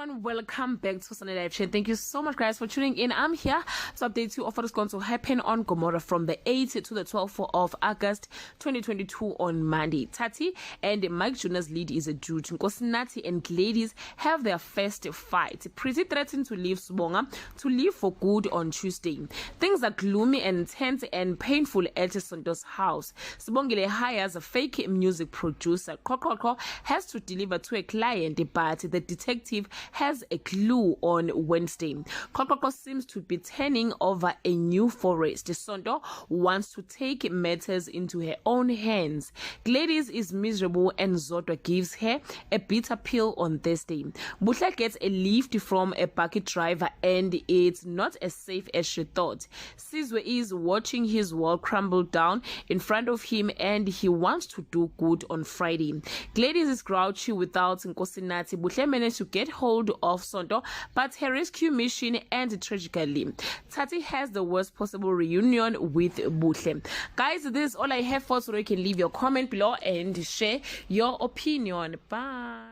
everyone, welcome back to Sunday Live Chat. Thank you so much guys for tuning in. I'm here to update you of what is going to happen on Gomora from the 8th to the 12th of August 2022 on Monday. Tati and Mike Jr.'s lead is a dude. Nkosinathi and ladies have their first fight. Pretty threatened to leave Subonga to leave for good on Tuesday. Things are gloomy and tense and painful at Sonto's house. Sibongile hires a fake music producer. Kokoko has to deliver to a client, but the detective has a clue on Wednesday. Kokoko seems to be turning over a new forest. Sonto wants to take matters into her own hands. Gladys is miserable and Zodwa gives her a bitter pill on Thursday. Buhle gets a lift from a bucket driver and it's not as safe as she thought. Sizwe is watching his world crumble down in front of him and he wants to do good on Friday. Gladys is grouchy without Nkosinathi. Buhle managed to get hold of Sonto, but her rescue mission ends tragically. Tati has the worst possible reunion with Buhle. Guys, this is all I have for today. You can leave your comment below and share your opinion. Bye.